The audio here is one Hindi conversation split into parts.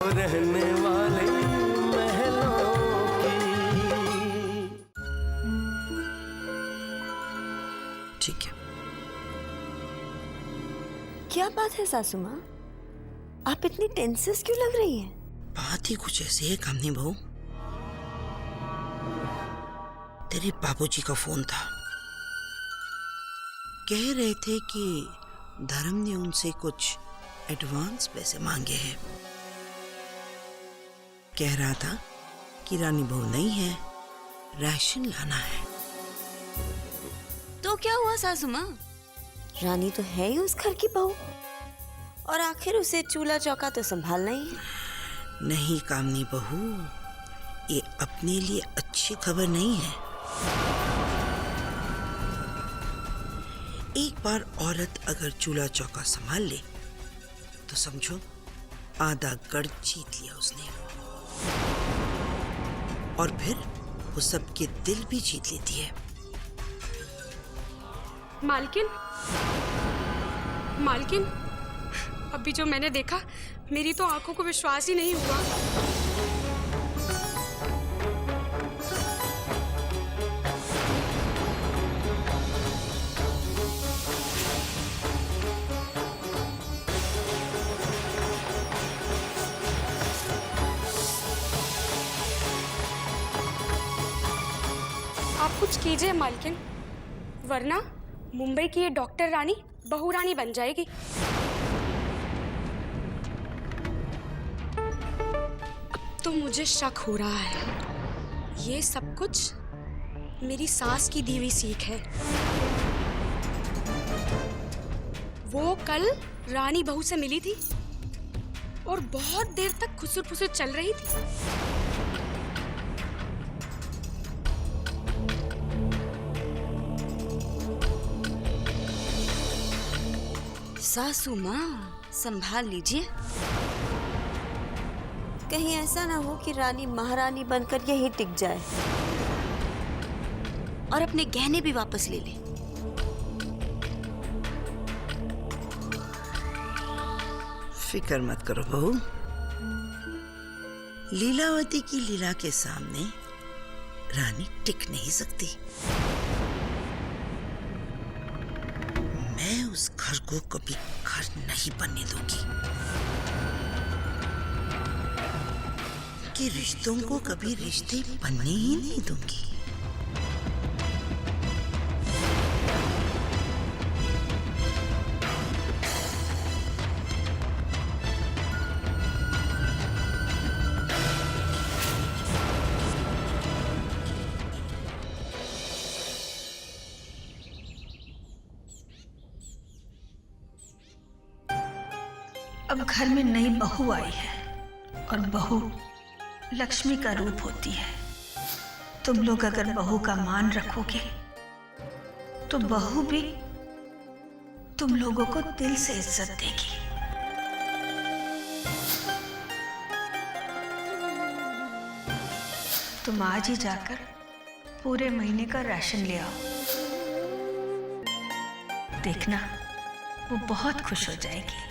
रहने वाले महलों की। ठीक है। क्या बात है सासू माँ, आप इतनी टेंसेस क्यों लग रही हैं? बात ही कुछ ऐसी है कामनी बहू। तेरे बाबूजी का फोन था, कह रहे थे कि धर्म ने उनसे कुछ एडवांस पैसे मांगे हैं। कह रहा था कि रानी बहू नहीं है, राशन लाना है। तो क्या हुआ सासू माँ, रानी तो है ही उस घर की बहू, और आखिर उसे चूल्हा चौका तो संभालना ही है। नहीं कामनी बहू, ये अपने लिए अच्छी खबर नहीं है। एक बार औरत अगर चूल्हा चौका संभाल ले तो समझो आधा गढ़ जीत लिया उसने, और फिर वो सबके दिल भी जीत लेती है। मालकिन, अभी जो मैंने देखा, मेरी तो आंखों को विश्वास ही नहीं हुआ। आप कुछ कीजिए मालकिन, वरना मुंबई की ये डॉक्टर रानी बहू रानी बन जाएगी। तो मुझे शक हो रहा है ये सब कुछ मेरी सास की दी हुई सीख है। वो कल रानी बहू से मिली थी और बहुत देर तक खुसुर फुसुर चल रही थी। सासू माँ संभाल लीजिए, कहीं ऐसा ना हो कि रानी महारानी बनकर यहीं टिक जाए और अपने गहने भी वापस ले ले। फिक्र मत करो बहू, लीलावती की लीला के सामने रानी टिक नहीं सकती। मैं उस घर को कभी घर नहीं बनने दूंगी, कि रिश्तों को कभी रिश्ते बनने ही नहीं दूंगी। अब घर में नई बहू आई है और बहू लक्ष्मी का रूप होती है। तुम लोग अगर बहू का मान रखोगे तो बहू भी तुम लोगों को दिल से इज्जत देगी। तुम आज ही जाकर पूरे महीने का राशन ले आओ, देखना वो बहुत खुश हो जाएगी।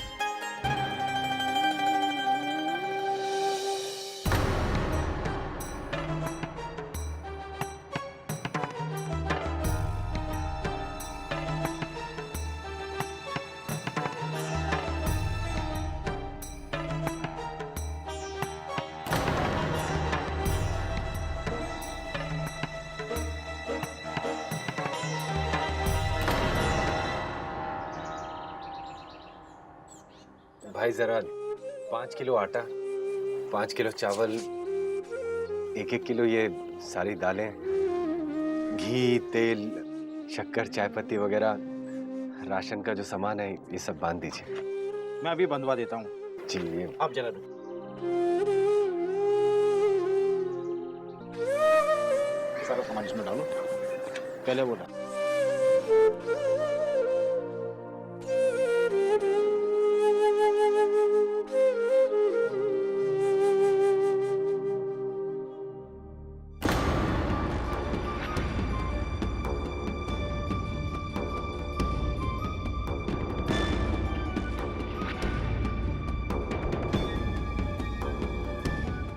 भाई जरा 5 किलो आटा, 5 किलो चावल, 1-1 किलो ये सारी दालें, घी, तेल, शक्कर, चाय पत्ती वगैरह राशन का जो सामान है ये सब बांध दीजिए। मैं अभी बंधवा देता हूँ। जी ये आप जरा दो। सारा सामान इसमें डालो, पहले वो डालो।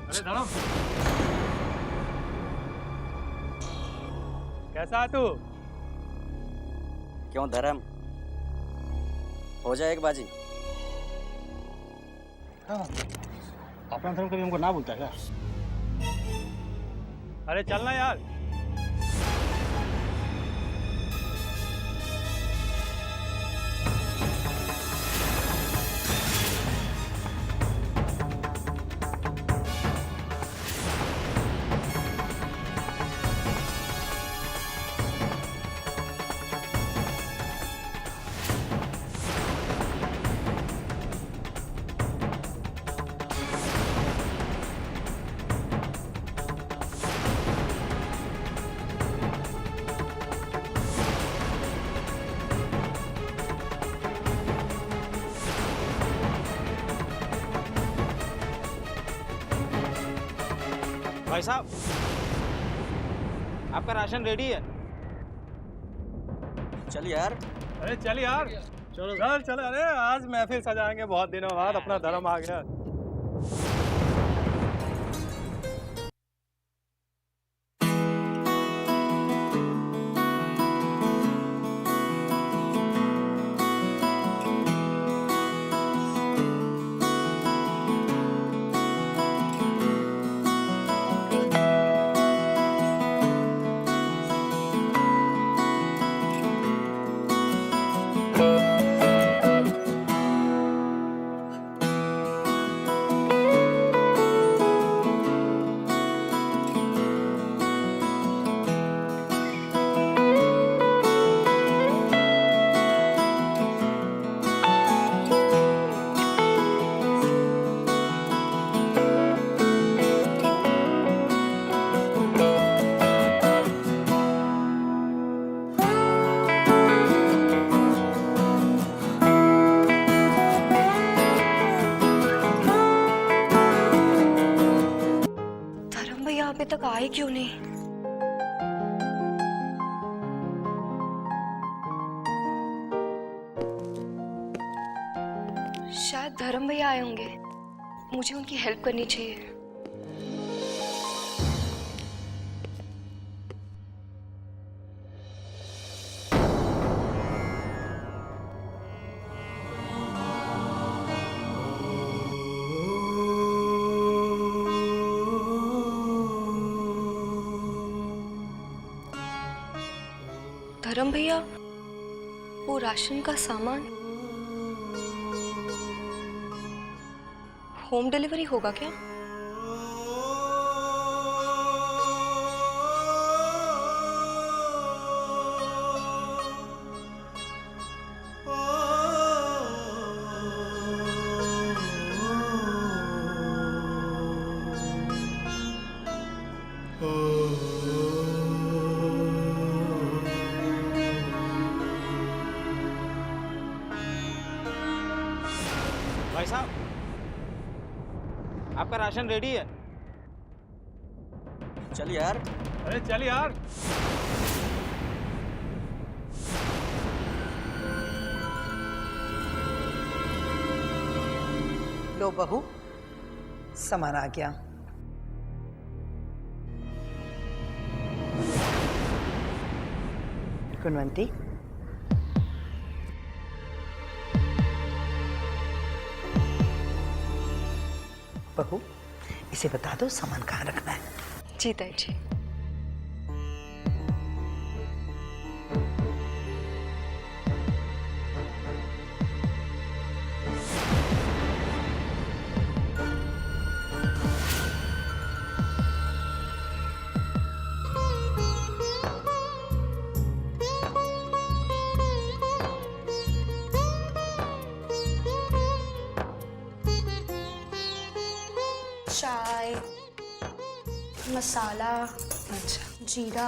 अरे धर्म, कैसा है तू? क्यों धर्म, हो जाएगी बाजी? हाँ, अपना धर्म कभी हमको ना बोलता है क्या? अरे चलना यार। भाई साहब, आपका राशन रेडी है। चल यार। अरे चल यार, चलो चल चल। अरे आज महफिल सजाएंगे, बहुत दिनों बाद अपना धर्म आ गया। अभी तक आए क्यों नहीं? शायद धर्म भैया आए होंगे, मुझे उनकी हेल्प करनी चाहिए। धर्म भैया, वो राशन का सामान होम डिलीवरी होगा क्या? भाई साहब, आपका राशन रेडी है। चल यार। अरे चल यार। लो बहू, सामान आ गया। गुणवंती, बहू इसे बता दो सामान कहाँ रखना है। जी ताई जी। चाय, मसाला, अच्छा, जीरा,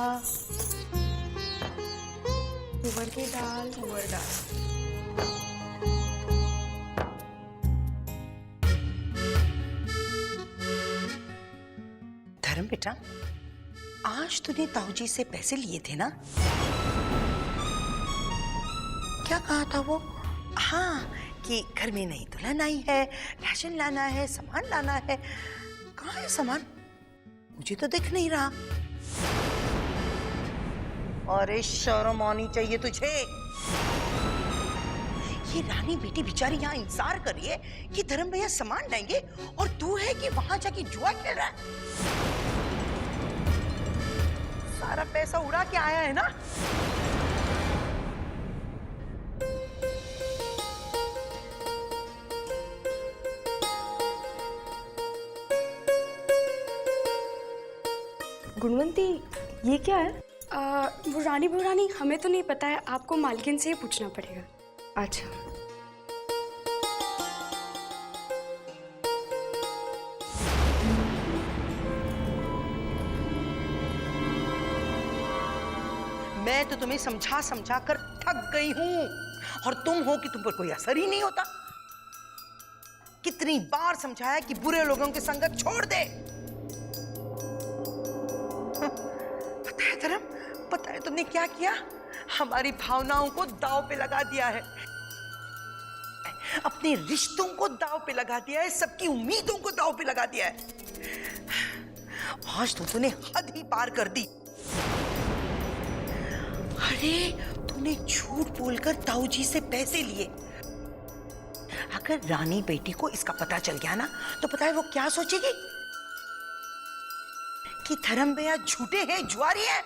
तुअर की दाल, तुअर दाल। धर्म बेटा, आज तूने ताऊजी से पैसे लिए थे ना? क्या कहा था वो? हाँ, कि घर में नई दुल्हन आई है, राशन लाना है, सामान लाना है। कहाँ है सामान? मुझे तो दिख नहीं रहा। अरे शर्म आनी चाहिए तुझे। ये रानी बेटी बेचारी यहाँ इंतजार कर रही है कि धर्म भैया सामान लाएंगे और तू है कि वहां जाके जुआ खेल रहा है। सारा पैसा उड़ा के आया है ना। गुणवंती, ये क्या है? वो रानी बहुरानी हमें तो नहीं पता है, आपको मालकिन से ही पूछना पड़ेगा। अच्छा। मैं तो तुम्हें समझा समझा कर थक गई हूं और तुम हो कि तुम पर कोई असर ही नहीं होता। कितनी बार समझाया कि बुरे लोगों की संगत छोड़ दे। पता है धर्म, पता है तुमने क्या किया? हमारी भावनाओं को दांव पे लगा दिया है, अपने रिश्तों को दांव पे लगा दिया है, सबकी उम्मीदों को दांव पे लगा दिया है। आज तो तूने हद ही पार कर दी। अरे तूने झूठ बोलकर ताऊ जी से पैसे लिए। अगर रानी बेटी को इसका पता चल गया ना तो पता है वो क्या सोचेगी? कि धर्म भैया झूठे हैं, जुआरी हैं।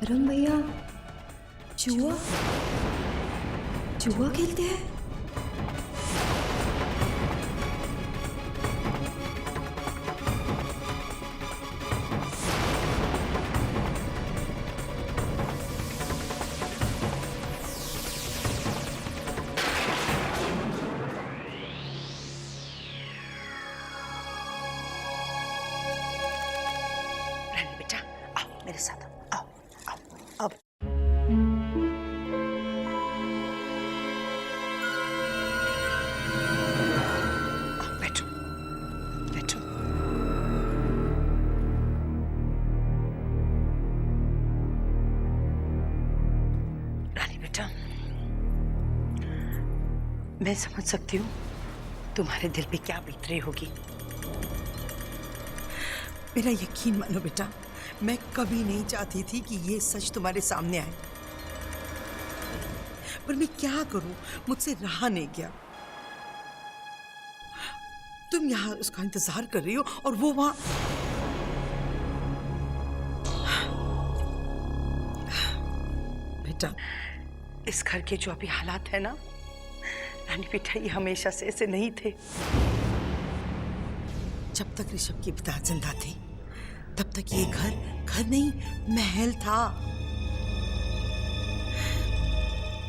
धर्म भैया जुआ जुआ खेलते हैं? रानी बेटा आओ मेरे साथ, आओ आओ आओ। बैठो बैठो। रानी बेटा, मैं समझ सकती हूँ तुम्हारे दिल पे क्या बीत रही होगी। मेरा यकीन मानो बेटा, मैं कभी नहीं चाहती थी कि ये सच तुम्हारे सामने आए, पर मैं क्या करूं, मुझसे रहा नहीं गया। तुम यहाँ उसका इंतजार कर रही हो और वो वहां। बेटा, इस घर के जो अभी हालात है ना रानी बेटा, ये हमेशा से ऐसे नहीं थे। जब तक ऋषभ के पिता जिंदा थे तब तक ये घर घर नहीं महल था।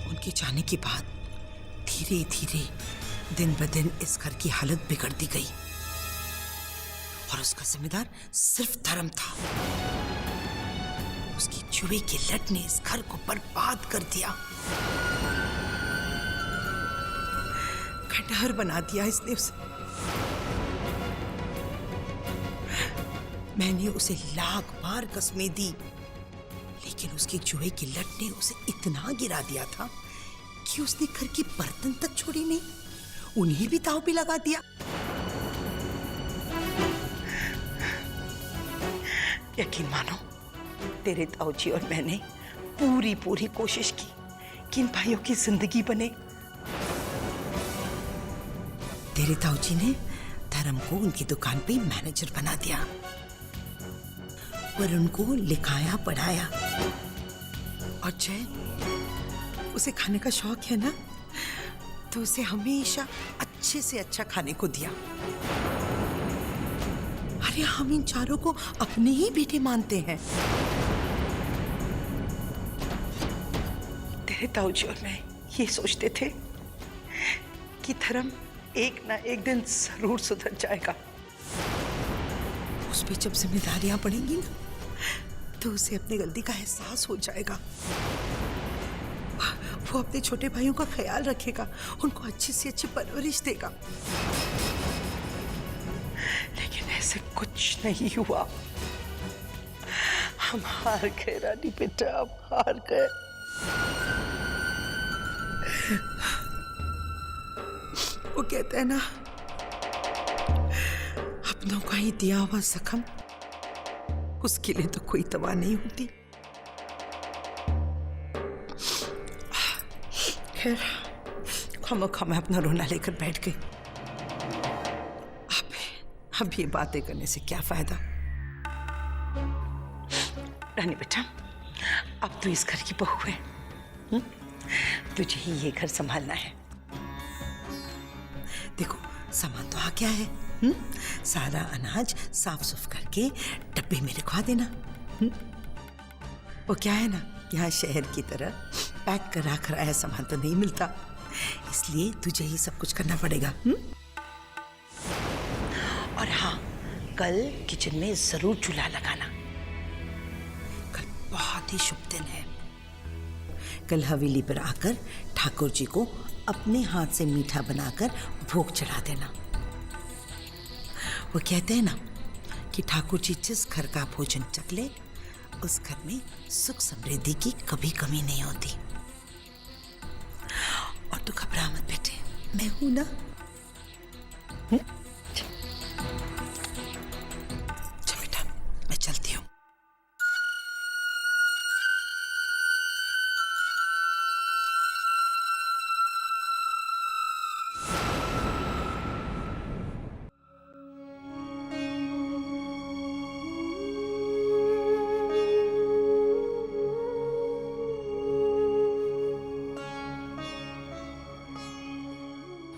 उनके जाने के बाद धीरे धीरे दिन ब दिन इस घर की हालत बिगड़ती गई और उसका जिम्मेदार सिर्फ धर्म था। उसकी जुए की लत ने इस घर को बर्बाद कर दिया, खंडहर बना दिया इसने उसे। मैंने उसे लाख बार कसमें दी, लेकिन उसकी जुए की लत ने उसे इतना गिरा दिया था कि उसने घर के बर्तन तक छोड़े नहीं, उन्हें भी दांव पे लगा दिया। यकीन मानो, तेरे ताऊजी और मैंने पूरी कोशिश की कि इन भाइयों की जिंदगी बने। तेरे ताऊजी ने धर्म को उनकी दुकान पे मैनेजर बना दिया, पर उनको लिखाया पढ़ाया। और जैन, उसे खाने का शौक है ना, तो उसे हमेशा अच्छे से अच्छा खाने को दिया। हर अरे हम इन चारों को अपने ही बेटे मानते हैं। तेरे ताऊजी और मैं ये सोचते थे कि धर्म एक ना एक दिन जरूर सुधर जाएगा। उस पे जब जिम्मेदारियां पड़ेंगी ना, तो उसे अपनी गलती का एहसास हो जाएगा। वो अपने छोटे भाइयों का ख्याल रखेगा, उनको अच्छी से अच्छी परवरिश देगा। लेकिन ऐसे कुछ नहीं हुआ। हम हार गए रानी बेटा, हम हार गए। वो कहते हैं ना, अपनों का ही दिया हुआ जख्म उसके लिए तो कोई दवा नहीं होती। खैर, खामोखा मैं अपना रोना लेकर बैठ गई। अब ये बातें करने से क्या फायदा। रानी बेटा, अब तू इस घर की बहू है, तुझे ही ये घर संभालना है। देखो, सामान तो आ गया है, सारा अनाज साफ सुफ करके डब्बे में रखवा देना। वो क्या है ना, यहाँ शहर की तरह पैक करा कराया सामान तो नहीं मिलता, इसलिए तुझे ही सब कुछ करना पड़ेगा। और हाँ, कल किचन में जरूर चूल्हा लगाना। कल बहुत ही शुभ दिन है। कल हवेली पर आकर ठाकुर जी को अपने हाथ से मीठा बनाकर भोग चढ़ा देना। वो कहते हैं ना कि ठाकुर जी जिस घर का भोजन चखले, उस घर में सुख समृद्धि की कभी कमी नहीं होती। और तू घबरा मत बेटे, मैं हूं ना। चल बेटा, मैं चलती हूँ।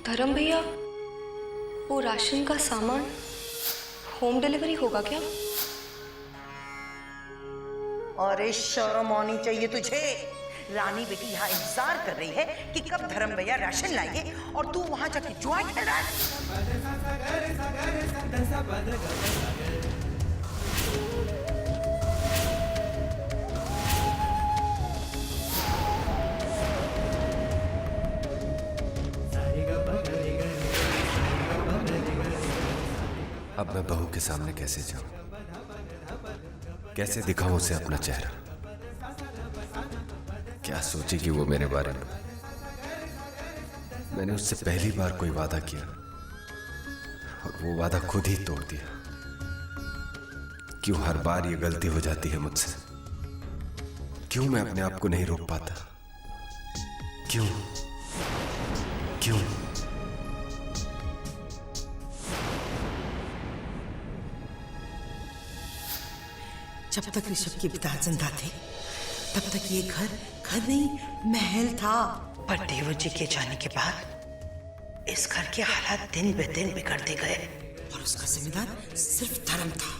धर्म भैया, वो राशन का सामान होम डिलीवरी होगा क्या? अरे शर्म आनी चाहिए तुझे। रानी बेटी यहाँ इंतजार कर रही है कि कब धर्म भैया राशन लाएंगे, और तू वहां जाके जुआ खेल रहा है। अब मैं बहू के सामने कैसे जाऊं, कैसे दिखाऊं उसे अपना चेहरा, क्या सोचेगी वो मेरे बारे में। मैंने उससे पहली बार कोई वादा किया और वो वादा खुद ही तोड़ दिया। क्यों हर बार ये गलती हो जाती है मुझसे? क्यों मैं अपने आप को नहीं रोक पाता? क्यों क्यों? जब तक ऋषभ के पिता जिंदा थे, तब तक ये घर घर नहीं महल था। पर देवर जी के जाने के बाद इस घर के हालात दिन ब दिन बिगड़ते गए, और उसका जिम्मेदार सिर्फ धर्म था।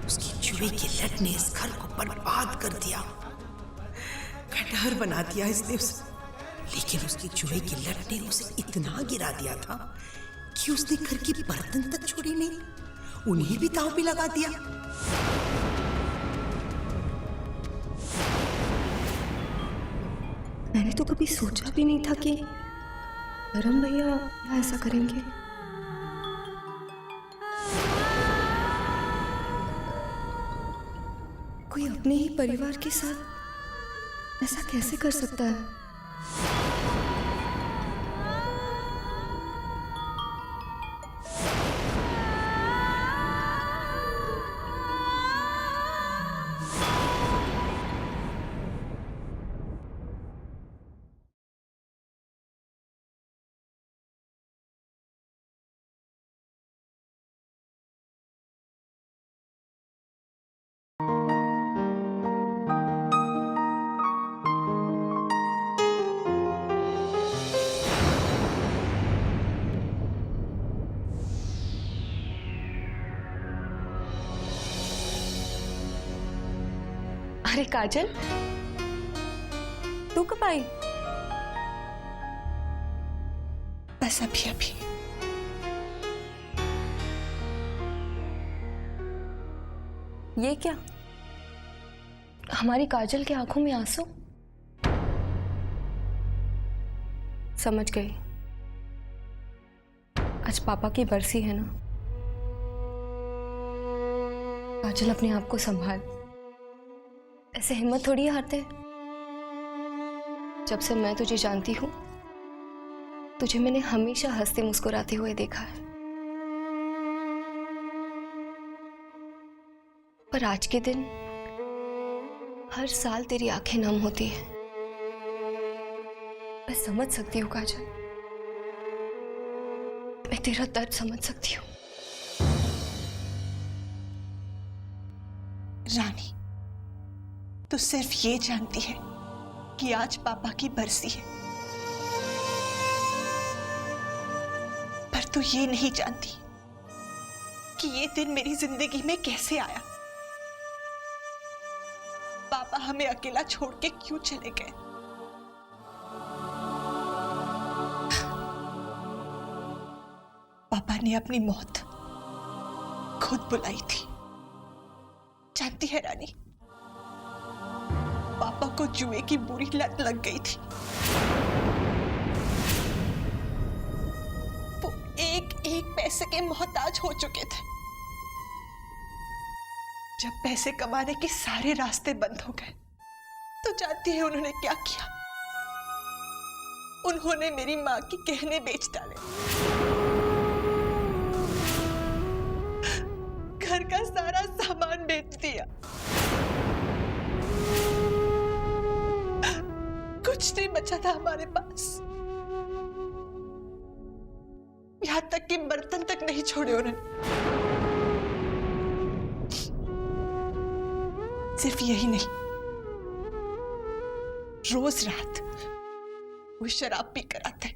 उसकी जुए की लत ने इस घर को बर्बाद कर दिया, खंडहर बना दिया इसने उसे। लेकिन उसकी जुए की लत ने उसे इतना गिरा दिया था कि उसने घर की बर्तन तक छोड़ी नहीं, उन्हें भी दांव पे लगा दिया। मैंने तो कभी सोचा भी नहीं था कि धर्म भैया ऐसा करेंगे। कोई अपने ही परिवार के साथ ऐसा कैसे कर सकता है? अरे काजल, तू कब आई? बस अभी अभी। ये क्या? हमारी काजल की आंखों में आंसू? समझ गई, आज पापा की बरसी है ना। काजल, अपने आप को संभाल, ऐसे हिम्मत थोड़ी हारते। जब से मैं तुझे जानती हूं, तुझे मैंने हमेशा हंसते मुस्कुराते हुए देखा है, पर आज के दिन हर साल तेरी आंखें नम होती है। मैं समझ सकती हूँ काजल, मैं तेरा दर्द समझ सकती हूँ। रानी, तू सिर्फ ये जानती है कि आज पापा की बरसी है, पर तू ये नहीं जानती कि ये दिन मेरी जिंदगी में कैसे आया। पापा हमें अकेला छोड़ के क्यों चले गए? पापा ने अपनी मौत खुद बुलाई थी। जानती है रानी, पापा को जुए की बुरी लत लग गई थी। वो एक एक पैसे के मोहताज हो चुके थे। जब पैसे कमाने के सारे रास्ते बंद हो गए, तो जानती है उन्होंने क्या किया? उन्होंने मेरी माँ के गहने बेच डाले, घर का सारा सामान बेच दिया, कुछ नहीं बचा था हमारे पास। यहां तक कि बर्तन तक नहीं छोड़े उन्होंने। सिर्फ यही नहीं, रोज रात वो शराब पी कर आते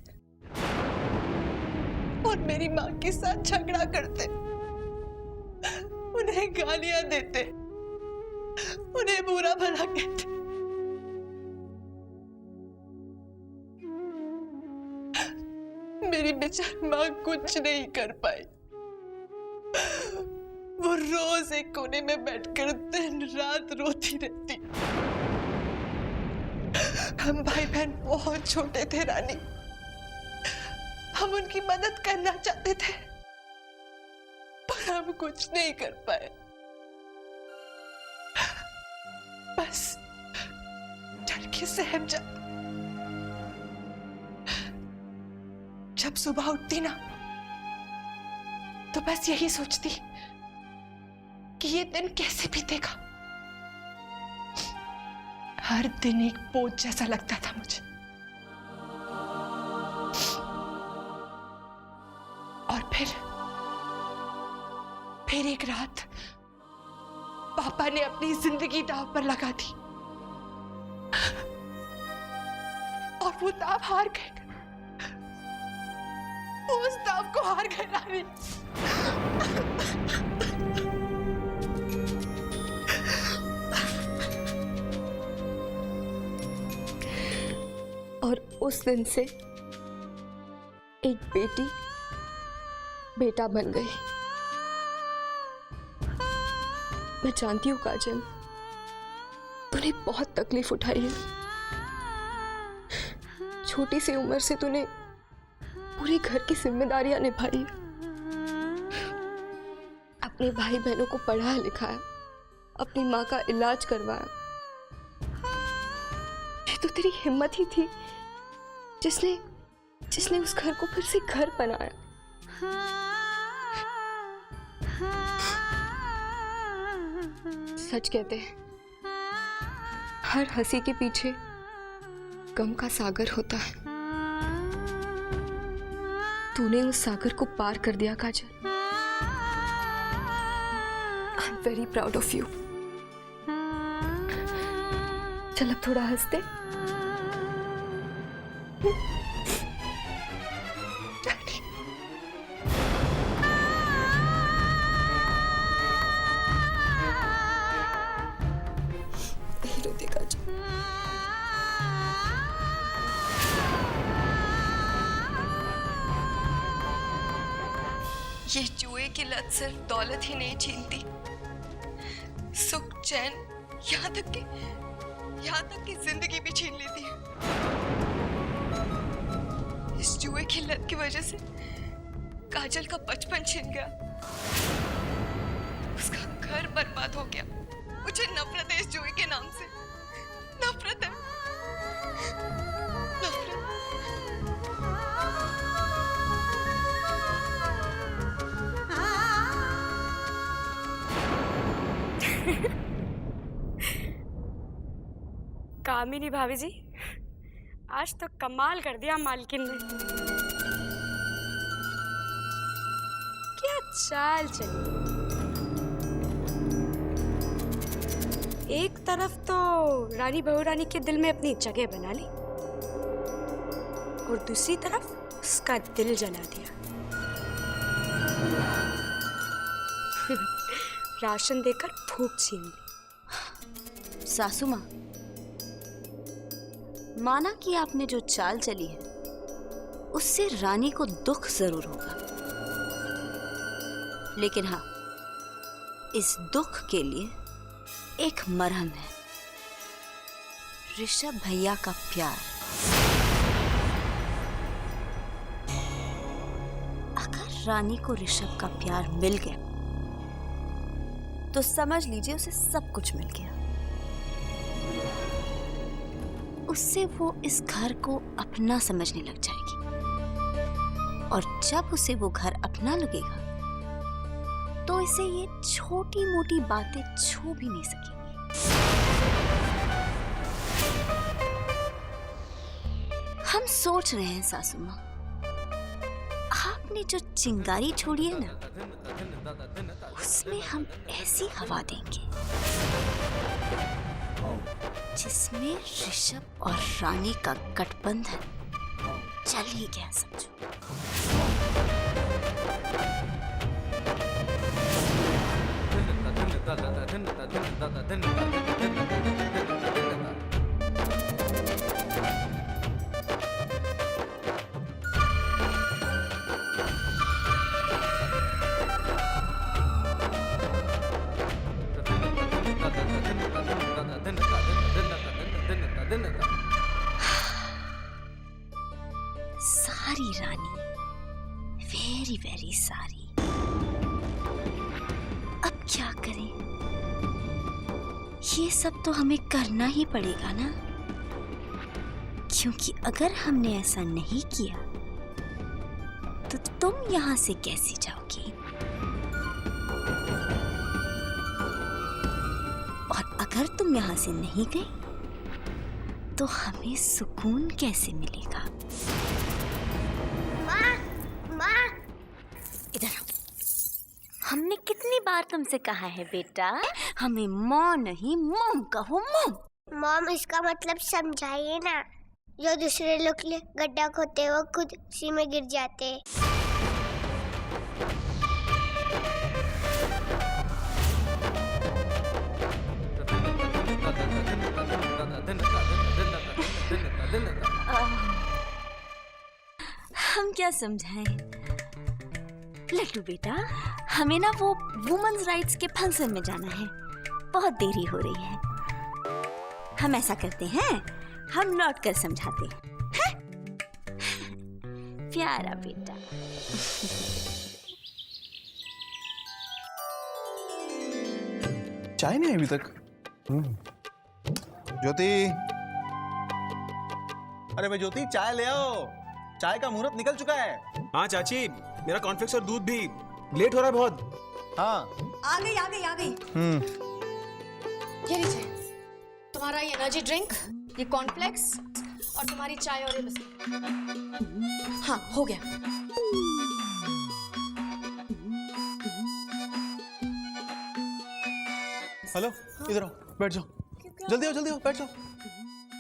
और मेरी माँ के साथ झगड़ा करते, उन्हें गालियां देते, उन्हें बुरा भला कहते। मेरी बेचारी माँ कुछ नहीं कर पाई। वो रोज एक कोने में बैठकर दिन रात रोती रहती। हम भाई बहन बहुत छोटे थे रानी, हम उनकी मदद करना चाहते थे, पर हम कुछ नहीं कर पाए। बस डर के सहम जाते। जब सुबह उठती ना, तो बस यही सोचती कि ये दिन कैसे बीतेगा। हर दिन एक बोझ जैसा लगता था मुझे। और फिर एक रात पापा ने अपनी जिंदगी दांव पर लगा दी और वो दांव हार गए। उस दांव को हार गए रानी। और उस दिन से एक बेटी बेटा बन गई। मैं जानती हूँ काजल, तूने बहुत तकलीफ उठाई है। छोटी सी उम्र से तूने पूरे घर की जिम्मेदारियां निभाई, अपने भाई बहनों को पढ़ाया लिखाया, अपनी माँ का इलाज करवाया। ये तो तेरी हिम्मत ही थी जिसने उस घर को फिर से घर बनाया। सच कहते हैं, हर हंसी के पीछे गम का सागर होता है। तूने उस सागर को पार कर दिया Kajal. I am very proud of you. चल अब थोड़ा हंसते। ये जुए की लत सिर्फ दौलत ही नहीं छीनती, सुख चैन यहाँ तक कि जिंदगी भी छीन लेती है। इस जुए की लत की वजह से काजल का बचपन छिन गया, उसका घर बर्बाद हो गया। मुझे नफरत है इस जुए के नाम से, नफरत है, नफरत। कामिनी भाभी जी, आज तो कमाल कर दिया मालकिन ने। क्या चाल चली। एक तरफ तो रानी बहुरानी के दिल में अपनी जगह बना ली और दूसरी तरफ उसका दिल जला दिया। राशन देकर भूख छीन ली। सासू माँ, माना कि आपने जो चाल चली है उससे रानी को दुख जरूर होगा, लेकिन हाँ, इस दुख के लिए एक मरहम है, ऋषभ भैया का प्यार। अगर रानी को ऋषभ का प्यार मिल गया तो समझ लीजिए उसे सब कुछ मिल गया। उससे वो इस घर को अपना समझने लग जाएगी और जब उसे वो घर अपना लगेगा तो इसे ये छोटी मोटी बातें छू भी नहीं सकेंगी। हम सोच रहे हैं सासू माँ, आपने जो चिंगारी छोड़ी है ना, उसमें हम ऐसी हवा देंगे जिसमें ऋषभ और रानी का गठबंधन चल ही गया समझो। सारी रानी, वेरी वेरी सारी। अब क्या करें? ये सब तो हमें करना ही पड़ेगा ना, क्योंकि अगर हमने ऐसा नहीं किया तो तुम यहां से कैसे जाओगी? और अगर तुम यहां से नहीं गई तो हमें सुकून कैसे मिलेगा? इधर आओ। हमने कितनी बार तुमसे कहा है बेटा, हमें माँ नहीं मॉम कहो, मॉम। मॉम इसका मतलब समझाइए ना। जो दूसरे लोग के लिए गड्ढा खोदते वो खुद उसी में गिर जाते। हम क्या समझाएं? लट्टू बेटा, हमें ना वो वुमेन्स राइट्स के फंक्शन में जाना है, बहुत देरी हो रही है। हम ऐसा करते हैं, हम लौट कर समझाते हैं। प्यारा बेटा। चाय नहीं अभी तक। ज्योति, अरे भाई ज्योति, चाय ले आओ, चाय का मुहूर्त निकल चुका है। हाँ चाची, मेरा कॉर्नफ्लेक्स और दूध भी लेट हो रहा है बहुत। हाँ आ गई। ये लीजिए तुम्हारा ये एनर्जी ड्रिंक, ये कॉर्नफ्लेक्स और तुम्हारी चाय और ये बिस्किट। हाँ हो गया। हेलो, इधर आओ, बैठ जाओ, जल्दी आओ, बैठ जाओ,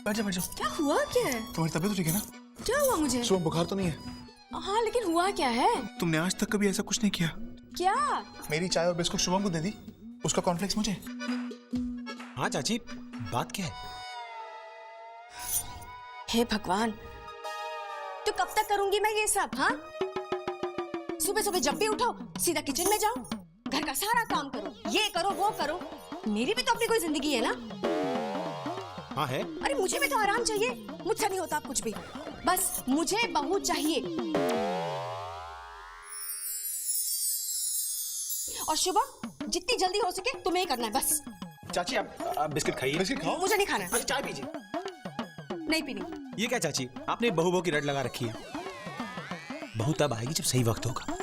बैठ जाओ। क्या हुआ? क्या है? तुम्हारी तबीयत तो ठीक है ना? क्या हुआ मुझे? सुबह बुखार तो नहीं है? हाँ लेकिन हुआ क्या है? तुमने आज तक कभी ऐसा कुछ नहीं किया। क्या? मेरी चाय और बिस्कुट शुभम को दे दी, उसका कॉर्नफ्लेक्स मुझे। हाँ चाची, बात क्या है? हे भगवान, तो कब तक करूंगी मैं ये सब? हाँ सुबह सुबह जब भी उठो सीधा किचन में जाओ, घर का सारा काम करो, ये करो वो करो। मेरी भी तो अपनी कोई जिंदगी है ना। हाँ है। अरे मुझे भी तो आराम चाहिए, मुझसे नहीं होता कुछ भी। बस मुझे बहू चाहिए। और शुभम जितनी जल्दी हो सके तुम्हें ही करना है बस। चाची आप बिस्किट खाइए। बिस्किट खाओ। मुझे नहीं खाना। अरे चाय पीजिए। नहीं पीनी। ये क्या चाची, आपने बहू की रट लगा रखी है। बहू तब आएगी जब सही वक्त होगा।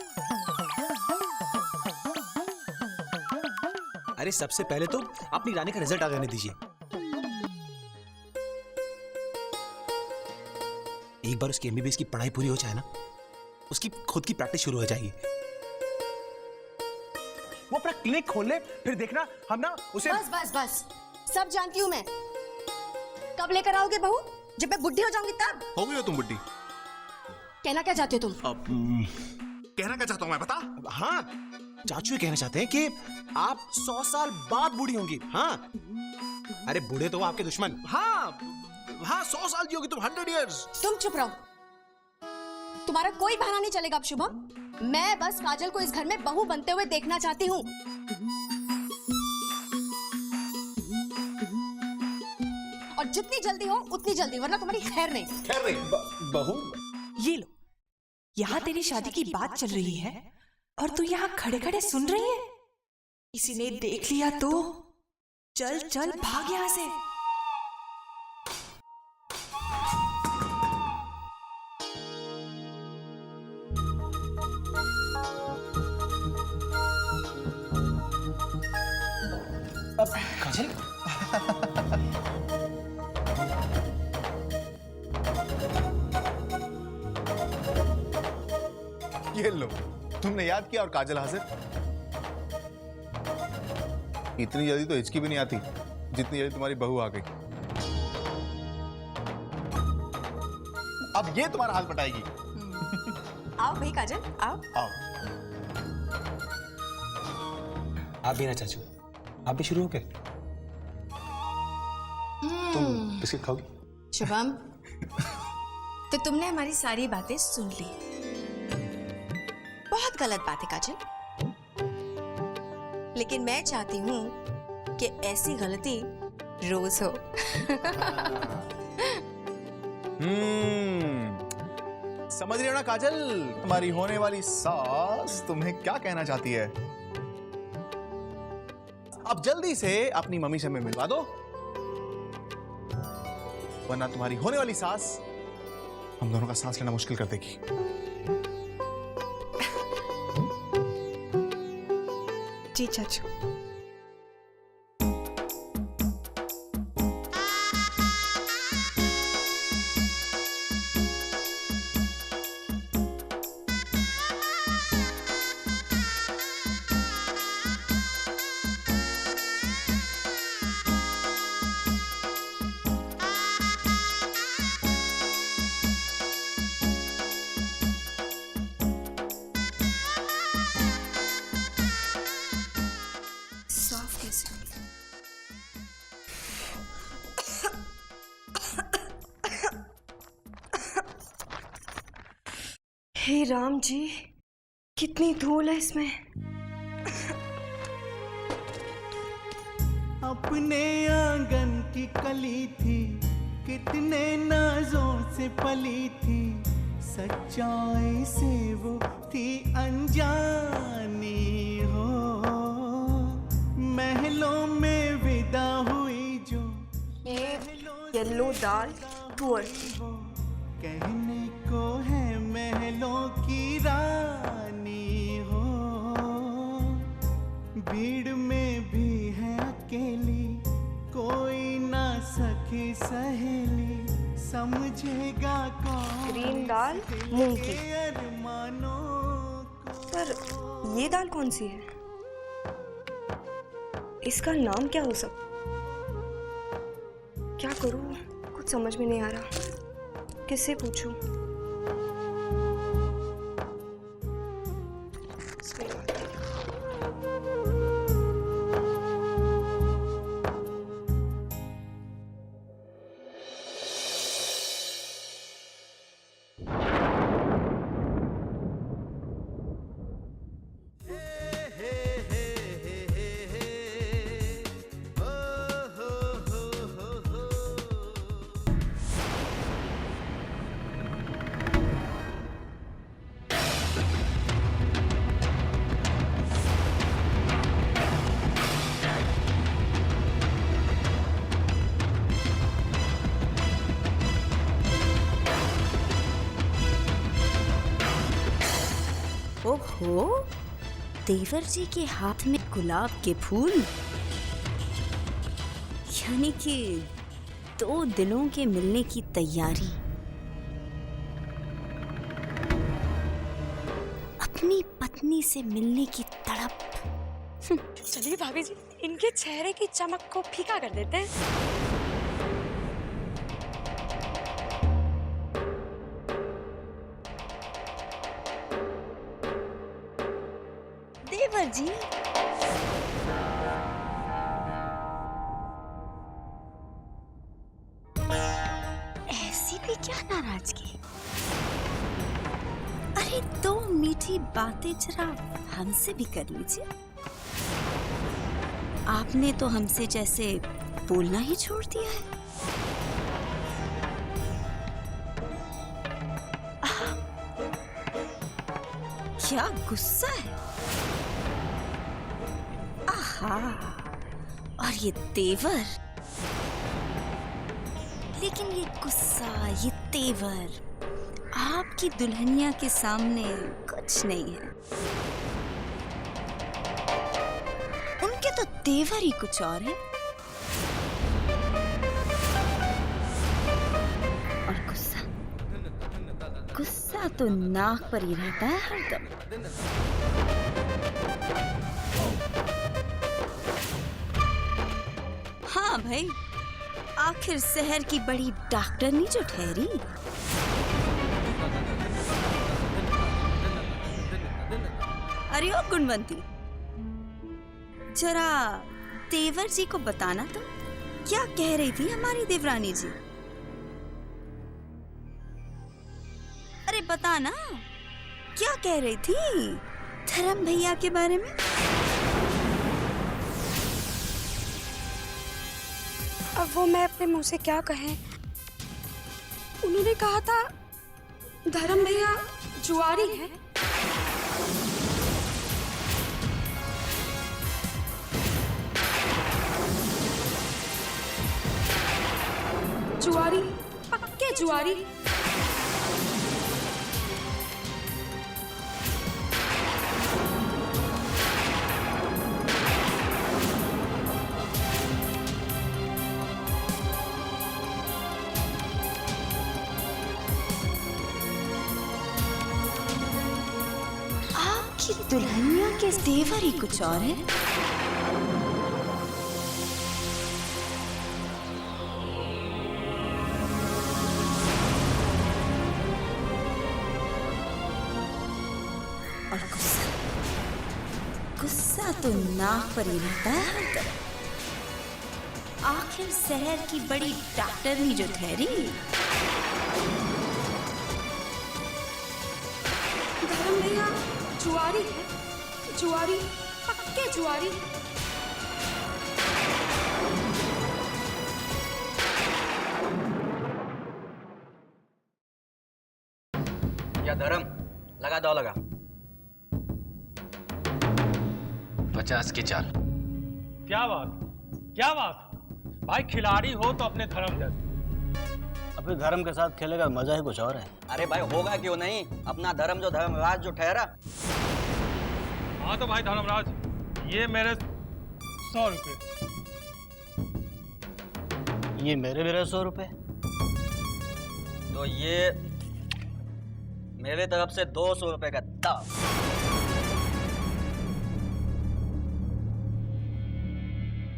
अरे सबसे पहले तो अपनी रानी का रिजल्ट आ जाने दीजिए। एक बार उसकी एमबीबीएस की पढ़ाई पूरी हो जाए ना, उसकी खुद की प्रैक्टिस शुरू हो जाएगी। वो अपना क्लिनिक खोल ले, फिर देखना हम ना उसे। बस बस बस, सब जानती हूँ मैं। कब लेकर आओगे बहू? जब मैं बुढ़ी हो जाऊंगी तब। हो गई हो तुम बुढ़ी। कहना क्या चाहते हो तुम? कहना क्या चाहता हूँ मैं बता? हाँ, चाचू ये कहना चाहते हैं कि आप 100 साल बाद बूढ़ी होंगी। हाँ, अरे बूढ़े तो वो आपके दुश्मन। हाँ हाँ, 100 साल जियोगी तुम, 100 इयर्स। तुम चुप रहो, तुम्हारा कोई बहाना नहीं चलेगा अब शुभम। मैं बस काजल को इस घर में बहू बनते हुए देखना चाहती हूँ। और जितनी जल्दी हो उतनी जल्दी, वरना तुम्हारी खैर नहीं। खैर नहीं। बहू ये लो, यहाँ तेरी शादी की बात चल रही है और तू यहाँ खड़े खड़े सुन रही है। किसी ने देख लिया तो चल चल भाग यहाँ से। अब काजल ये लो, तुमने याद किया और काजल हाजिर। इतनी जल्दी तो हिचकी भी नहीं आती जितनी जल्दी तुम्हारी बहू आ गई। अब ये तुम्हारा हाथ बटाएगी। आओ भाई काजल, आओ आओ। आप भी ना चाचू, आप भी शुरू हो गए। तुम बिस्किट खाओगी? शुभम, तो तुमने हमारी सारी बातें सुन ली। बहुत गलत बात है काजल, लेकिन मैं चाहती हूँ कि ऐसी गलती रोज हो। समझ रही हो ना काजल, तुम्हारी होने वाली सास तुम्हें क्या कहना चाहती है। अब जल्दी से अपनी मम्मी से हमें मिलवा दो, वरना तुम्हारी होने वाली सास हम दोनों का सांस लेना मुश्किल कर देगी। जी चाचू। हे राम जी, कितनी धूल है इसमें। अपने आंगन की कली थी, कितने नाजों से पली थी, सच्चाई से वो थी अनजानी हो। महलों में विदा हुई जो येलो दाल तुअर, कहने को है महलों की रानी हो। भीड़ में भी है अकेली, कोई ना सखी सहेली, समझेगा कौन ग्रीन दाल मूंग की। अरमानों पर ये दाल कौन सी है? इसका नाम क्या हो सकता? क्या करूं, कुछ समझ में नहीं आ रहा। किससे पूछूं? ओहो, देवर जी के हाथ में गुलाब के फूल, यानी कि 2 दिलों के मिलने की तैयारी। अपनी पत्नी से मिलने की तड़प। चलिए भाभी जी, इनके चेहरे की चमक को फीका कर देते हैं। देवर जी, ऐसी भी क्या नाराजगी? अरे 2 मीठी बातें जरा हमसे भी कर लीजिए। आपने तो हमसे जैसे बोलना ही छोड़ दिया है। क्या गुस्सा है? आहा, और ये तेवर। लेकिन ये गुस्सा, ये तेवर आपकी दुल्हनिया के सामने कुछ नहीं है। उनके तो तेवर ही कुछ और है। और गुस्सा, गुस्सा तो नाक पर ही रहता है हरदम। हाँ भाई, आखिर शहर की बड़ी डॉक्टरनी जो ठहरी। अरे ओ गुणवंती, जरा देवर जी को बताना तो, क्या कह रही थी हमारी देवरानी जी? अरे बताना, क्या कह रही थी धर्म भैया के बारे में? अब वो मैं अपने मुंह से क्या कहें। उन्होंने कहा था धर्म भैया जुआरी है। जुआरी, पक्के जुआरी। आपकी दुल्हनिया के तेवर ही कुछ और है। और गुस्सा, गुस्सा तो नाक पर ही रहता है हरदम। आखिर शहर की बड़ी डॉक्टरनी जो ठहरी। धर्म भैया जुआरी है, जुआरी, पक्के जुआरी। या धर्म, लगा दो, लगा 50 की चाल। क्या बात, क्या बात। भाई खिलाड़ी हो तो अपने धर्म जैसे। अपने धर्म के साथ खेलेगा मजा ही कुछ और है। अरे भाई होगा क्यों नहीं, अपना धर्म जो धर्मराज जो ठहरा। हाँ तो भाई धर्मराज, ये मेरे 100 रुपए। ये मेरे 100 रुपए। तो ये मेरे तरफ से 200 रुपए का दाव।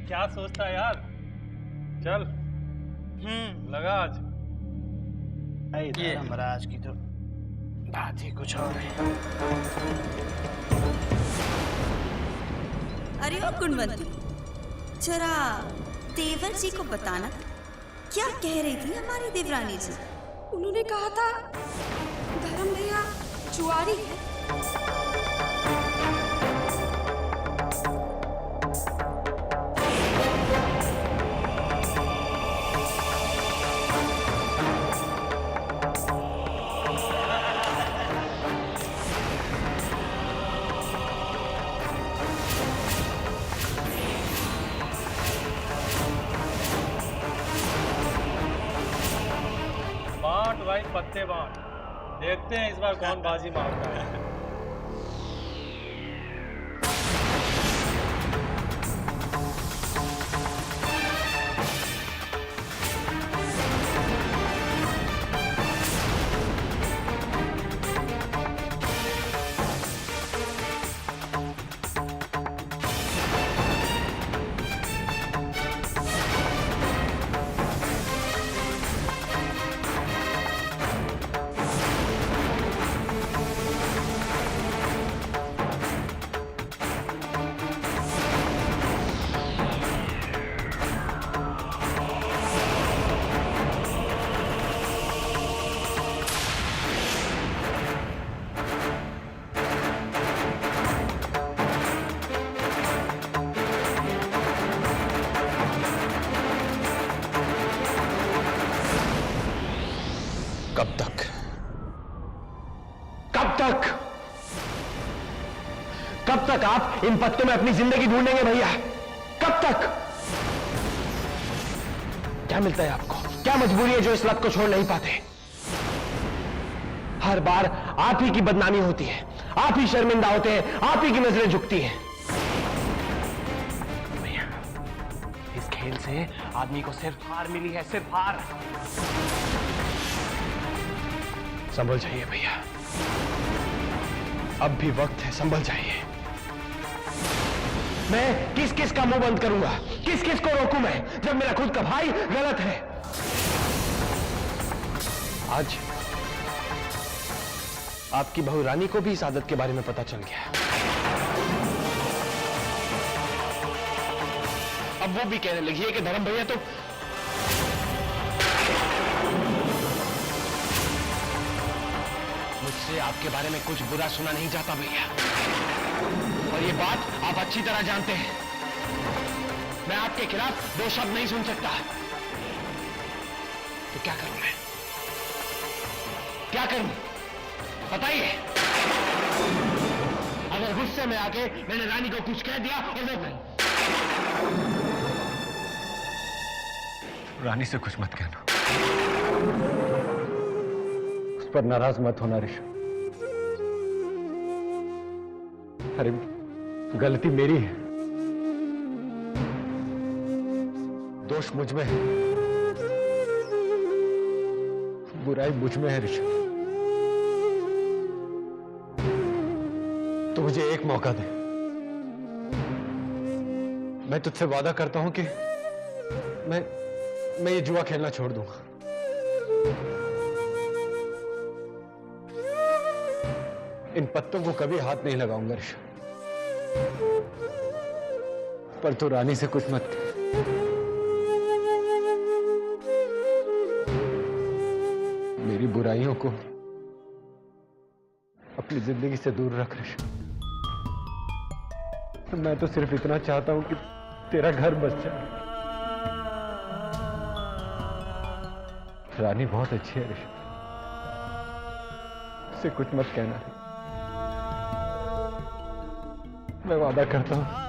क्या सोचता है यार, चल लगा आज। धर्मराज की तो बात ही कुछ और है। अरे ओ गुणवंती, जरा देवर जी को बताना, क्या कह रही थी हमारी देवरानी जी? उन्होंने कहा था धर्म भैया जुआरी है। भाई पत्ते बांट, देखते हैं इस बार कौन बाजी मारता है। तक आप इन पत्तों में अपनी जिंदगी ढूंढेंगे भैया? कब तक? क्या मिलता है आपको? क्या मजबूरी है जो इस लत को छोड़ नहीं पाते? हर बार आप ही की बदनामी होती है, आप ही शर्मिंदा होते हैं, आप ही की नजरें झुकती हैं। भैया, इस खेल से आदमी को सिर्फ हार मिली है, सिर्फ हार। संभल जाइए भैया, अब भी वक्त है, संभल जाइए। मैं किस किस का मुंह बंद करूंगा, किस किस को रोकूं मैं, जब मेरा खुद का भाई गलत है? आज आपकी बहू रानी को भी इस आदत के बारे में पता चल गया। अब वो भी कहने लगी है कि धर्म भैया तो मुझसे आपके बारे में कुछ बुरा सुना नहीं चाहता भैया, और ये बात आप अच्छी तरह जानते हैं। मैं आपके खिलाफ दो शब्द नहीं सुन सकता। तो क्या करूं मैं? क्या करूं बताइए? अगर गुस्से में आके मैंने रानी को कुछ कह दिया और वो रानी से कुछ मत कहना, उस पर नाराज मत होना ऋषभ। अरे गलती मेरी है, दोष मुझ में है, बुराई मुझ में है ऋषभ। तो मुझे एक मौका दे, मैं तुझसे वादा करता हूं कि मैं ये जुआ खेलना छोड़ दूंगा। इन पत्तों को कभी हाथ नहीं लगाऊंगा ऋषभ, पर तू रानी से कुछ मत कह। मेरी बुराइयों को अपनी जिंदगी से दूर रख ऋषभ। मैं तो सिर्फ इतना चाहता हूं कि तेरा घर बस जाए। रानी बहुत अच्छी है ऋषभ, उसे कुछ मत कहना। मैं वादा करता हूं।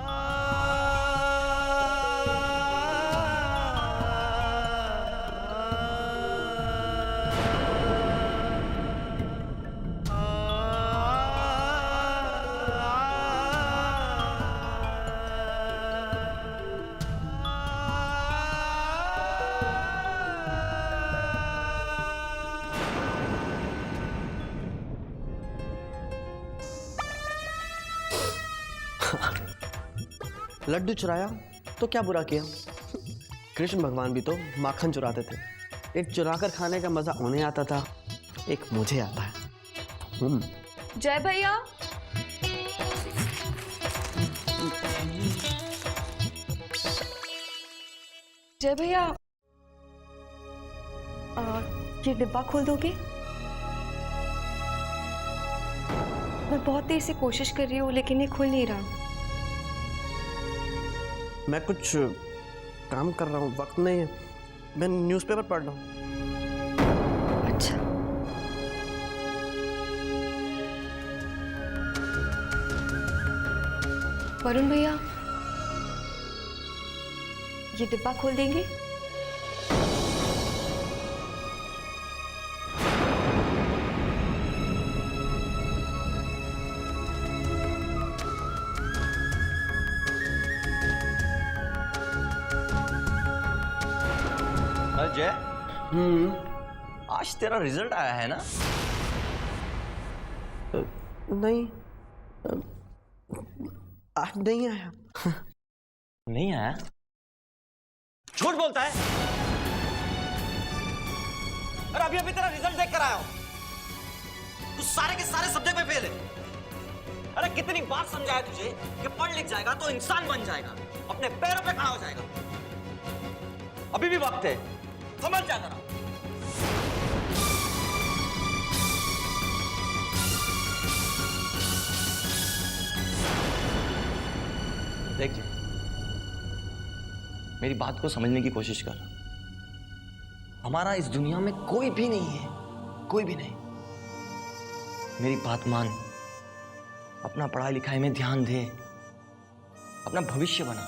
लड्डू चुराया तो क्या बुरा किया? कृष्ण भगवान भी तो माखन चुराते थे। एक चुराकर खाने का मजा उन्हें आता था, एक मुझे आता है। जय भैया। जय भैया, ये डिब्बा खोल दोगे? मैं बहुत देर से कोशिश कर रही हूँ लेकिन ये खुल नहीं रहा। मैं कुछ काम कर रहा हूँ, वक्त नहीं है। मैं न्यूज़पेपर पढ़ रहा हूँ। अच्छा। वरुण भैया, ये डिब्बा खोल देंगे? जय, आज तेरा रिजल्ट आया है ना? नहीं, आज नहीं आया। नहीं आया? झूठ बोलता है। अरे अभी अभी तेरा रिजल्ट देख कर आया हूं। तू सारे के सारे सब्जेक्ट में फेल है। अरे कितनी बार समझाया तुझे कि पढ़ लिख जाएगा तो इंसान बन जाएगा, अपने पैरों पे खड़ा हो जाएगा। अभी भी वक्त है, समझ जा जरा। देख ले, मेरी बात को समझने की कोशिश कर। हमारा इस दुनिया में कोई भी नहीं है, कोई भी नहीं। मेरी बात मान अपना पढ़ाई लिखाई में ध्यान दे, अपना भविष्य बना।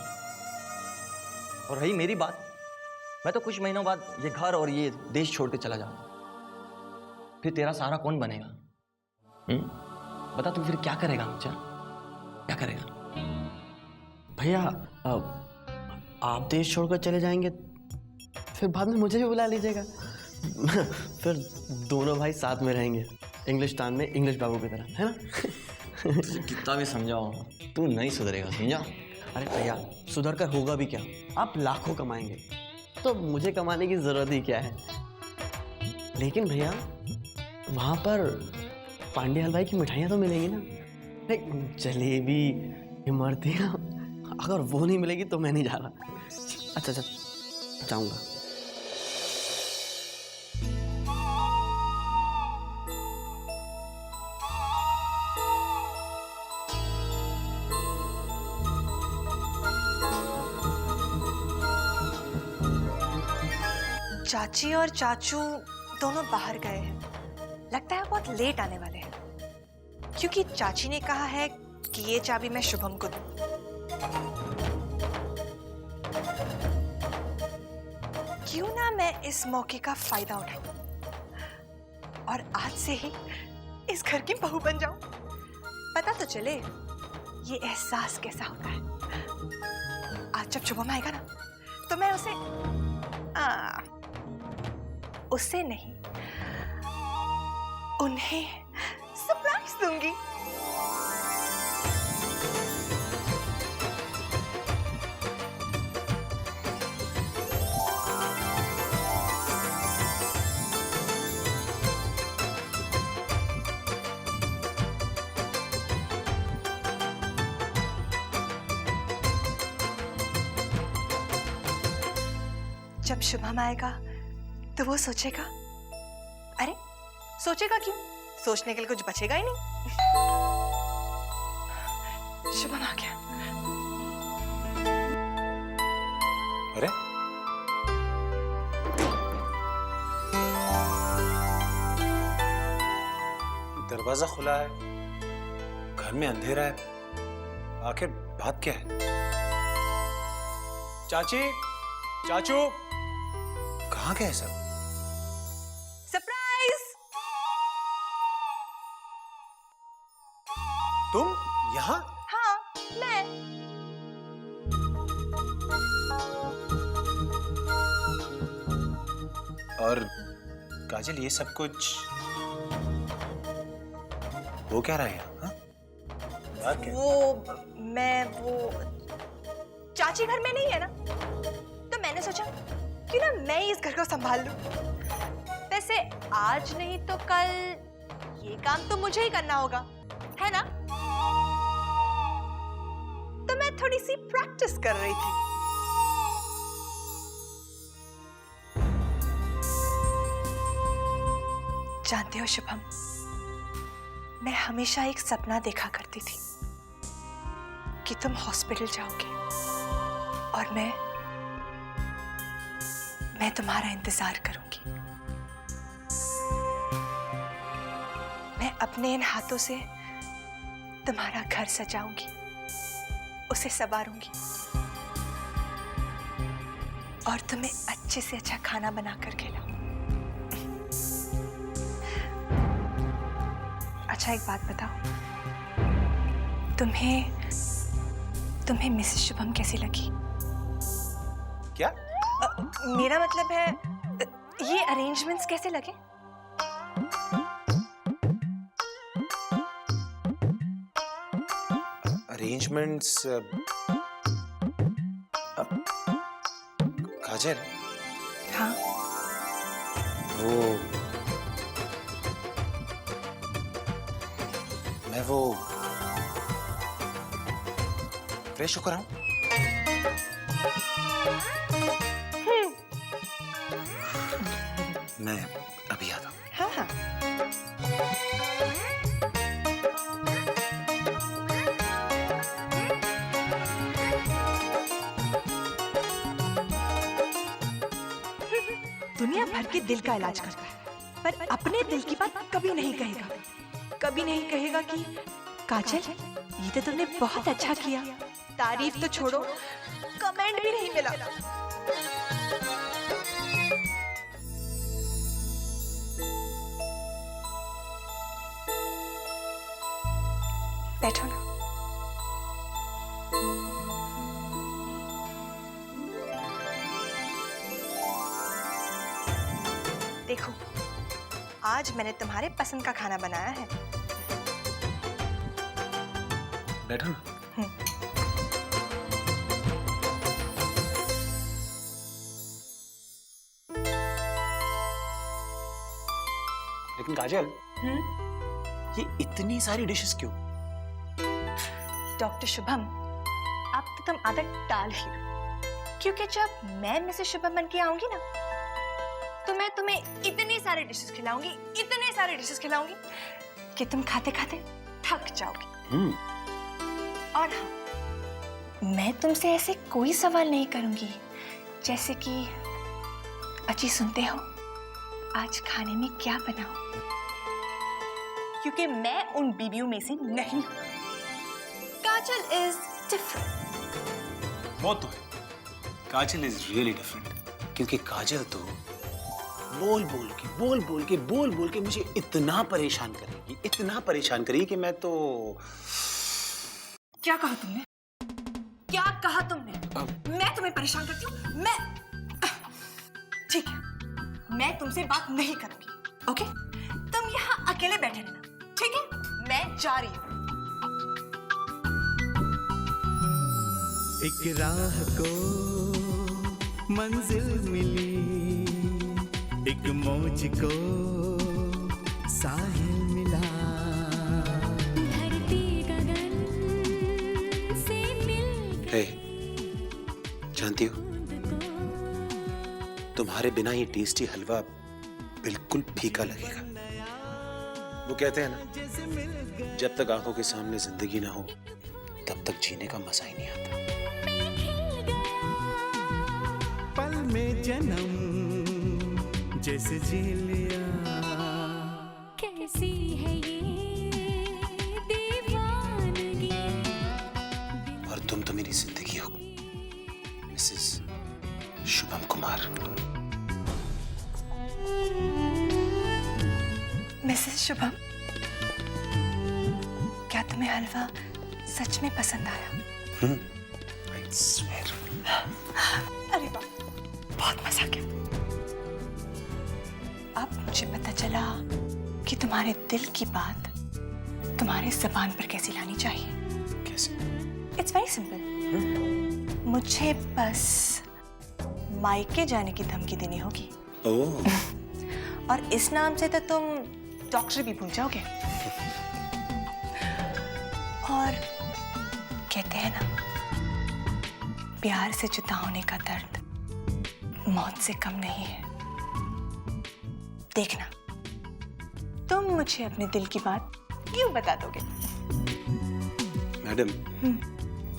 और रही मेरी बात, मैं तो कुछ महीनों बाद ये घर और ये देश छोड़ के चला जाऊंगा। फिर तेरा सहारा कौन बनेगा? बता तू फिर क्या करेगा? मुझे क्या करेगा? भैया आप देश छोड़कर चले जाएंगे फिर बाद में मुझे भी बुला लीजिएगा। फिर दोनों भाई साथ में रहेंगे, इंग्लिशस्तान में इंग्लिश बाबू की तरह, है ना? कितना भी समझाओ तू नहीं सुधरेगा, समझा? अरे भैया सुधर कर होगा भी क्या? आप लाखों कमाएंगे तो मुझे कमाने की जरूरत ही क्या है? लेकिन भैया वहां पर पांडे हलवाई की मिठाइयाँ तो मिलेंगी ना? जलेबी, इमरतियाँ, अगर वो नहीं मिलेगी तो मैं नहीं जा रहा। अच्छा जाऊंगा। चाची और चाचू दोनों बाहर गए हैं। लगता है बहुत लेट आने वाले हैं, क्योंकि चाची ने कहा है कि ये चाबी मैं शुभम को दूं। क्यों ना मैं इस मौके का फायदा उठाऊं और आज से ही इस घर की बहू बन जाऊं। पता तो चले ये एहसास कैसा होता है। आज जब शुभम आएगा ना तो मैं उसे नहीं, उन्हें सरप्राइज दूंगी। जब शुभम आएगा तो वो सोचेगा, अरे सोचेगा क्यों? सोचने के लिए कुछ बचेगा ही नहीं। शुभम आ गया। अरे दरवाजा खुला है, घर में अंधेरा है, आखिर बात क्या है? चाची, चाचू, कहाँ गए सब? सरप्राइज! तुम यहाँ? हाँ, मैं। और काजल ये सब कुछ वो क्या रहा है? हाँ? बात क्या? वो चाची घर में नहीं है ना, तो मैंने सोचा कि ना मैं ही इस घर को संभाल लूं। वैसे आज नहीं तो कल ये काम तो मुझे ही करना होगा, है ना? तो मैं थोड़ी सी प्रैक्टिस कर रही थी। जानते हो शुभम, मैं हमेशा एक सपना देखा करती थी कि तुम हॉस्पिटल जाओगे और मैं तुम्हारा इंतजार करूंगी। मैं अपने इन हाथों से तुम्हारा घर सजाऊंगी, उसे संवारूंगी और तुम्हें अच्छे से अच्छा खाना बनाकर खिलाऊंगी। अच्छा एक बात बताओ, तुम्हें मिसेस शुभम कैसी लगी? क्या? मेरा मतलब है ये अरेंजमेंट्स कैसे लगे? अरेंजमेंट्स काजल, हाँ मैं वो फ्रेश होकर आऊं? मैं अभी आता हूं। हाँ हाँ। दुनिया भर के दिल का इलाज करता है, पर अपने दिल की बात कभी नहीं कहेगा। कभी नहीं कहेगा कि काजल, ये तो तुमने बहुत अच्छा किया। तारीफ तो छोड़ो, कमेंट भी नहीं मिला। बैठो ना। देखो, आज मैंने तुम्हारे पसंद का खाना बनाया है। बैठो ना। लेकिन काजल, ये इतनी सारी डिशेस क्यों? डॉक्टर शुभम, अब तो तुम आदत डाल ही लो, क्योंकि जब मैं मिसेस शुभम बन के आऊंगी ना, तो मैं तुम्हें इतनी सारी डिशेस खिलाऊंगी, इतने सारे डिशेस खिलाऊंगी कि तुम खाते खाते थक जाओगी। और हाँ, मैं तुमसे ऐसे कोई सवाल नहीं करूंगी जैसे कि अच्छी सुनते हो, आज खाने में क्या बनाऊं, क्योंकि मैं उन बीवियों में से नहीं हूं। काजल इज डिफरेंट। वो तो है, काजल इज रियली डिफरेंट, क्योंकि काजल तो बोल बोल के मुझे इतना परेशान करेगी कि मैं तो... क्या कहा तुमने? क्या कहा तुमने? मैं तुम्हें परेशान करती हूँ? मैं... ठीक है, मैं तुमसे बात नहीं करूंगी, ओके? तुम यहाँ अकेले बैठे रहना, ठीक है? मैं जा रही हूँ। एक राह को मंजिल मिली, एक मौज को साहिल मिला, धरती गगन से मिल। हे, जानती हो, तुम्हारे बिना ये टेस्टी हलवा बिल्कुल फीका लगेगा। वो कहते हैं ना, जब तक आंखों के सामने जिंदगी ना हो तब तक जीने का मजा ही नहीं आता। पल में जन्म जैसे जी लिया, कैसी है ये दीवानगी। और तुम तो मेरी जिंदगी हो, मिसेस शुभम कुमार। मिसेस शुभम, क्या तुम्हें हलवा सच में पसंद आया? I swear. अरे वाह, बहुत मजा किया। अब मुझे पता चला कि तुम्हारे दिल की बात तुम्हारे जुबान पर कैसे लानी चाहिए। कैसे? It's very simple. मुझे बस मायके जाने की धमकी देनी होगी। ओह। और इस नाम से तो तुम डॉक्टर भी भूल जाओगे। और कहते हैं ना, प्यार से जुदा होने का दर्द मौत से कम नहीं है। देखना, तुम मुझे अपने दिल की बात क्यों बता दोगे? मैडम,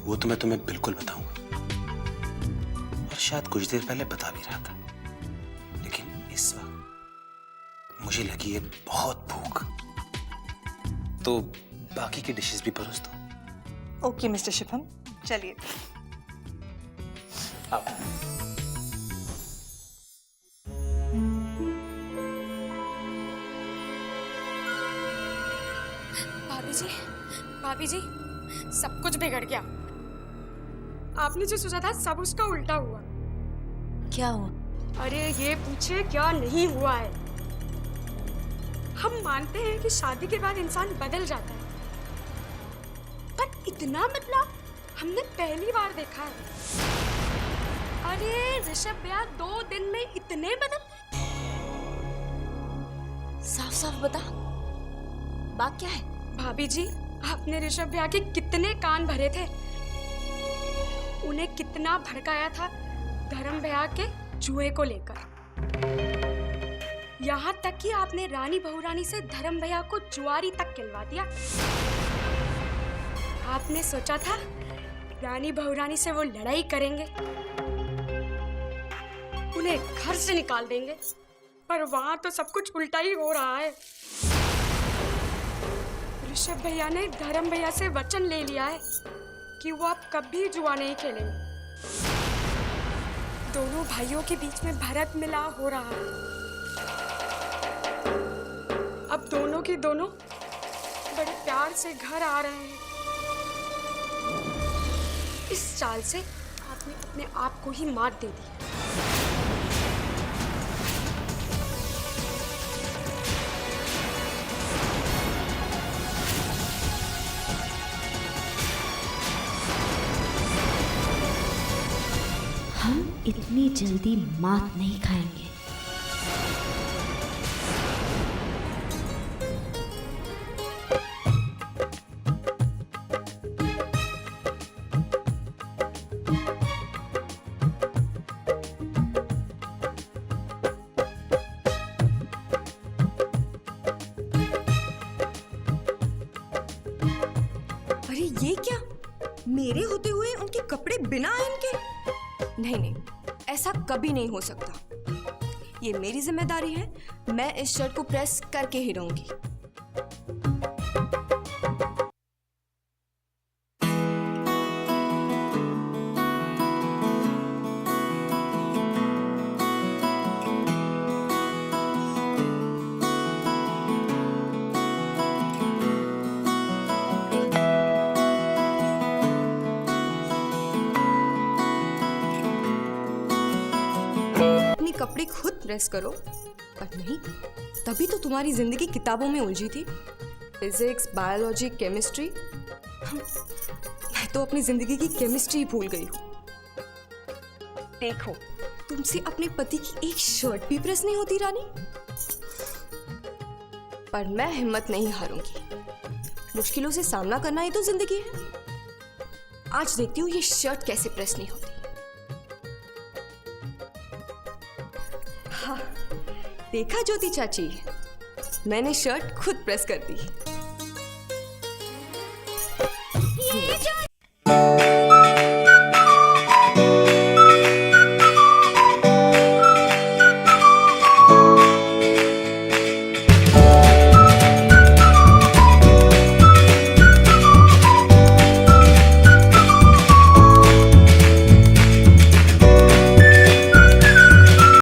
वो तो मैं तुम्हें बिल्कुल बताऊंगा, और शायद कुछ देर पहले बता भी रहा था, लेकिन इस वक्त मुझे लगी है बहुत भूख, तो बाकी की डिशेस भी परोस दो। ओके मिस्टर शुभम, चलिए। भाभी जी, सब कुछ बिगड़ गया। आपने जो सोचा था सब उसका उल्टा हुआ। क्या हुआ? अरे ये पूछे क्या नहीं हुआ है। हम मानते हैं कि शादी के बाद इंसान बदल जाता है, पर इतना बदलाव हमने पहली बार देखा है। अरे ऋषभ भैया 2 दिन में इतने बदल। साफ साफ बता, बात क्या है? भाभी जी, आपने ऋषभ भैया के कितने कान भरे थे, उन्हें कितना भड़काया था धर्म भैया के जुए को लेकर। यहाँ तक कि आपने रानी बहुरानी से धर्म भैया को जुआरी तक खिलवा दिया। आपने सोचा था रानी बहुरानी से वो लड़ाई करेंगे, उन्हें घर से निकाल देंगे, पर वहां तो सब कुछ उल्टा ही हो रहा है। ऋषभ भैया ने धर्म भैया से वचन ले लिया है कि वो अब कभी जुआ नहीं खेलेंगे। दोनों भाइयों के बीच में भरत मिला हो रहा है। अब दोनों की दोनों बड़े प्यार से घर आ रहे हैं। इस चाल से आपने अपने आप को ही मात दे दी। हम इतनी जल्दी मात नहीं खाएंगे। अरे ये क्या, मेरे होते हुए उनके कपड़े बिना आयन के? नहीं नहीं, ऐसा कभी नहीं हो सकता। ये मेरी जिम्मेदारी है, मैं इस शर्ट को प्रेस करके ही रहूंगी। कपड़े खुद प्रेस करो, पर नहीं, तभी तो तुम्हारी जिंदगी किताबों में उलझी थी। Physics, biology, chemistry. मैं तो अपनी जिंदगी की केमिस्ट्री भूल गई हूँ। देखो, तुमसे अपने पति की एक शर्ट भी प्रेस नहीं होती रानी। पर मैं हिम्मत नहीं हारूंगी। मुश्किलों से सामना करना ही तो जिंदगी है। आज देखती हूँ ये शर्ट कैसे प्रेस नहीं होती। हाँ, देखा ज्योति चाची, मैंने शर्ट खुद प्रेस कर दी।